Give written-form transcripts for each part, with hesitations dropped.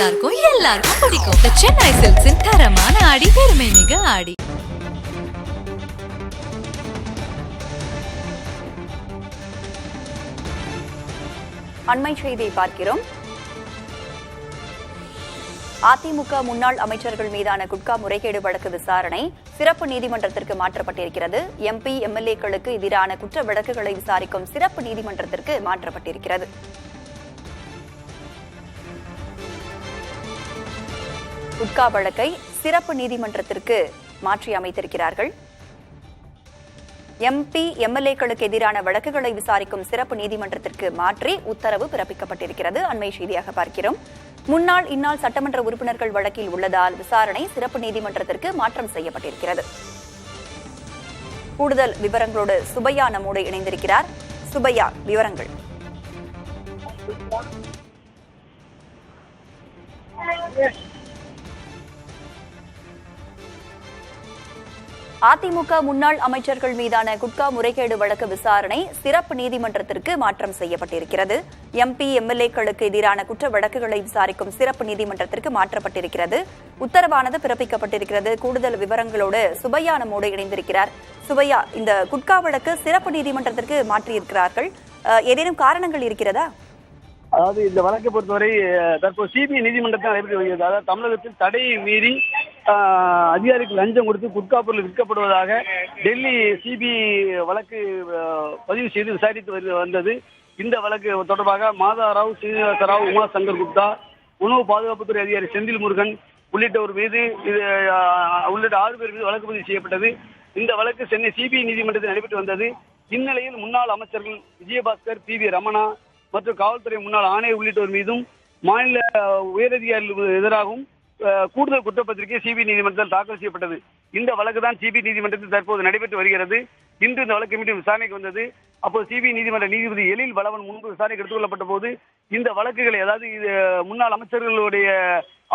நல்லா இருக்கும், எல்லாருக்கும் பிடிக்கும். The Chennai Silks in தரமான ஆடி, பெருமை மிக ஆடி. அண்மை செய்தியை பார்க்கிறோம். அதிமுக முன்னாள் அமைச்சர்கள் மீதான குட்கா முறைகேடு வழக்கு விசாரணை சிறப்பு நீதிமன்றத்திற்கு மாற்றப்பட்டிருக்கிறது. எம்பி எம்எல்ஏக்களுக்கு எதிரான குற்ற வழக்குகளை விசாரிக்கும் சிறப்பு நீதிமன்றத்திற்கு மாற்றப்பட்டிருக்கிறது. குட்கா வழக்கை சிறப்பு நீதிமன்றத்திற்கு மாற்றி அமைத்திருக்கிறார்கள். எம்பி எம்எல்ஏக்களுக்கு எதிரான வழக்குகளை விசாரிக்கும் சிறப்பு நீதிமன்றத்திற்கு மாற்றி உத்தரவு பிறப்பிக்கப்பட்டிருக்கிறது. அண்மை செய்தியாக பார்க்கிறோம். முன்னாள் இந்நாள் சட்டமன்ற உறுப்பினர்கள் வழக்கில் உள்ளதால் விசாரணை சிறப்பு நீதிமன்றத்திற்கு மாற்றம் செய்யப்பட்டிருக்கிறது. கூடுதல் விவரங்களோடு சுபையா நம்மோடு இணைந்திருக்கிறார். சுபையா, விவரங்கள். அதிமுக முன்னாள் அமைச்சர்கள் மீதான குட்கா முறைகேடு வழக்கு விசாரணை சிறப்பு நீதிமன்றத்திற்கு மாற்றம் செய்யப்பட்டிருக்கிறது. எம்பி எம்எல்ஏக்களுக்கு எதிரான குற்ற வழக்குகளை விசாரிக்கும் சிறப்பு நீதிமன்றத்திற்கு மாற்றப்பட்டிருக்கிறது. உத்தரவானது பிறப்பிக்கப்பட்டிருக்கிறது. கூடுதல் விவரங்களோடு சுபையா நம்மோடு இணைந்திருக்கிறார். சுபையா, இந்த குட்கா வழக்கு சிறப்பு நீதிமன்றத்திற்கு மாற்றியிருக்கிறார்கள். ஏதேனும் காரணங்கள் இருக்கிறதா? அதாவது இந்த வழக்கை பொறுத்தவரை தற்போது சிபிஐ நீதிமன்றத்தில் நடைபெற்று வருகிறது. அதாவது தமிழகத்தில் தடையை மீறி அதிகாரிகள் லஞ்சம் கொடுத்து குட்கா பொருள் விற்கப்படுவதாக டெல்லி சிபிஐ வழக்கு பதிவு செய்து விசாரித்து வந்தது. இந்த வழக்கு தொடர்பாக மாதாராவ், ஸ்ரீனிவாசராவ், உமா சங்கர் குப்தா, உணவு பாதுகாப்புத்துறை அதிகாரி செந்தில் முருகன் உள்ளிட்ட 6 பேர் மீது வழக்கு பதிவு செய்யப்பட்டது. இந்த வழக்கு சென்னை சிபிஐ நீதிமன்றத்தில் நடைபெற்று வந்தது. இந்நிலையில் முன்னாள் அமைச்சர்கள் விஜயபாஸ்கர், பி வி ரமணா மற்றும் காவல்துறை முன்னாள் ஆணையர் உள்ளிட்டோர் மீதும் மாநில உயரதிகாரிகளுக்கு எதிராகவும் கூடுதல் குற்றப்பத்திரிகை சிபிஐ நீதிமன்றத்தில் தாக்கல் செய்யப்பட்டது. இந்த வழக்கு தான் சிபிஐ நீதிமன்றத்தில் தற்போது நடைபெற்று வருகிறது. இன்று இந்த வழக்கு மீண்டும் விசாரணைக்கு வந்தது. அப்போது சிபிஐ நீதிமன்ற நீதிபதி எழில் வளவன் முன்பு விசாரணைக்கு எடுத்துக் கொள்ளப்பட்ட போது இந்த வழக்குகளை, அதாவது முன்னாள் அமைச்சர்களுடைய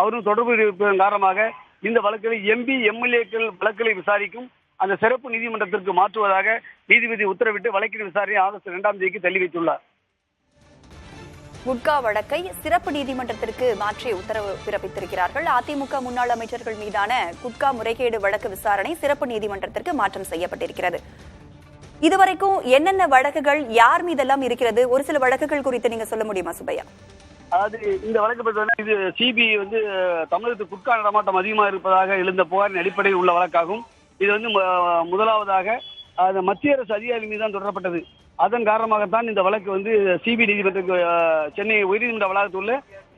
அவரும் தொடர்பு இருப்பதன் காரணமாக இந்த வழக்குகளை எம்பி எம்எல்ஏக்கள் வழக்குகளை விசாரிக்கும் அந்த சிறப்பு நீதிமன்றத்திற்கு மாற்றுவதாக நீதிபதி உத்தரவிட்டு வழக்கின் விசாரணை ஆகஸ்ட் 2ஆம் தேதிக்கு தள்ளி வைத்துள்ளார். குட்கா வழக்கை சிறப்பு நீதிமன்றத்திற்கு மாற்றி உத்தரவு பிறப்பித்திருக்கிறார்கள். அதிமுக முன்னாள் அமைச்சர்கள் மீதான குட்கா முறைகேடு வழக்கு விசாரணை சிறப்பு நீதிமன்றத்திற்கு மாற்றம் செய்யப்பட்டிருக்கிறது. இதுவரைக்கும் என்னென்ன வழக்குகள் யார் மீதெல்லாம் இருக்கிறது? ஒரு சில வழக்குகள் குறித்து நீங்க சொல்ல முடியுமா சுபையா? அதாவது இந்த வழக்கு பொறுத்தவரை இது சிபிஐ தமிழகத்தில் குட்கா நடமாட்டம் அதிகமாக இருப்பதாக எழுந்த புகாரின் அடிப்படையில் உள்ள வழக்காகும். இது முதலாவதாக மத்திய அரசு அதிகாரி மீது தான் தொடரப்பட்டது. அதன் காரணமாகத்தான் இந்த வழக்கு சிபிஐ நீதிமன்றத்துக்கு, சென்னை உயர்நீதிமன்ற வளாகத்தில் உள்ள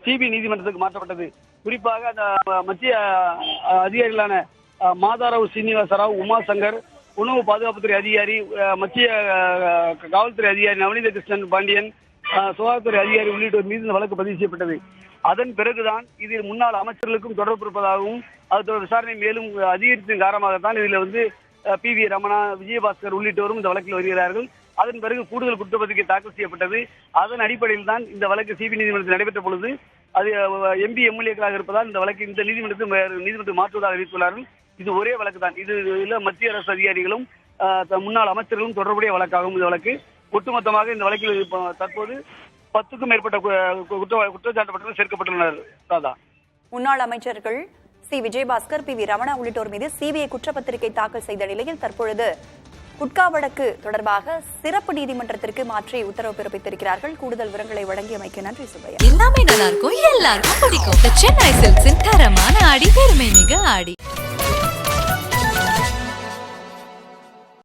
சிபிஐ நீதிமன்றத்துக்கு மாற்றப்பட்டது. குறிப்பாக அந்த மத்திய அதிகாரிகளான மாதாராவ், ஸ்ரீனிவாசராவ், உமா சங்கர், உணவு பாதுகாப்புத்துறை அதிகாரி, மத்திய காவல்துறை அதிகாரி நவநீத கிருஷ்ணன் பாண்டியன், சுகாதாரத்துறை அதிகாரி உள்ளிட்டோர் மீது இந்த வழக்கு பதிவு செய்யப்பட்டது. அதன் பிறகுதான் இதில் முன்னாள் அமைச்சர்களுக்கும் தொடர்பு இருப்பதாகவும் அது விசாரணை மேலும் அதிகரித்ததன் காரணமாகத்தான் இதில் பி வி ரமணா, விஜயபாஸ்கர் உள்ளிட்டோரும் இந்த வழக்கில் வருகிறார்கள். அதன் பிறகு கூடுதல் குற்றப்பத்திரிகை தாக்கல் செய்யப்பட்டது. அதன் அடிப்படையில் தான் இந்த வழக்கு சிபிஐ நீதிமன்றத்தில் நடைபெற்ற பொழுது அது எம்பி எம்எல்ஏக்களாக இருப்பதால் இந்த வழக்கு இந்த நீதிமன்றத்தில் மாற்றுவதாக அறிவித்துள்ளார்கள். இது ஒரே வழக்கு தான். இதில் மத்திய அரசு அதிகாரிகளும் முன்னாள் அமைச்சர்களும் தொடர்புடைய வழக்காகும். இந்த வழக்கு ஒட்டுமொத்தமாக இந்த வழக்கில் தற்போது 10க்கும் மேற்பட்ட குற்றச்சாட்டப்பட்டவர்கள் சேர்க்கப்பட்டுள்ளனர். ராதா, முன்னாள் அமைச்சர்கள் C Vijayabaskar, P V Ramana உள்ளிட்டோர் மீது சிபிஐ குற்றப்பத்திரிகை தாக்கல் செய்த நிலையில் தற்பொழுது குட்கா வழக்கு தொடர்பாக சிறப்பு நீதிமன்றத்திற்கு மாற்றி உத்தரவு பிறப்பித்திருக்கிறார்கள். கூடுதல் விவரங்களை வழங்கியமைக்கு நன்றி சுபையா. எல்லாமே நல்லா இருக்கும், எல்லாருக்கும் பிடிக்கும். The Chennai Silks in தரமான ஆடி, பெருமை மிக ஆடி.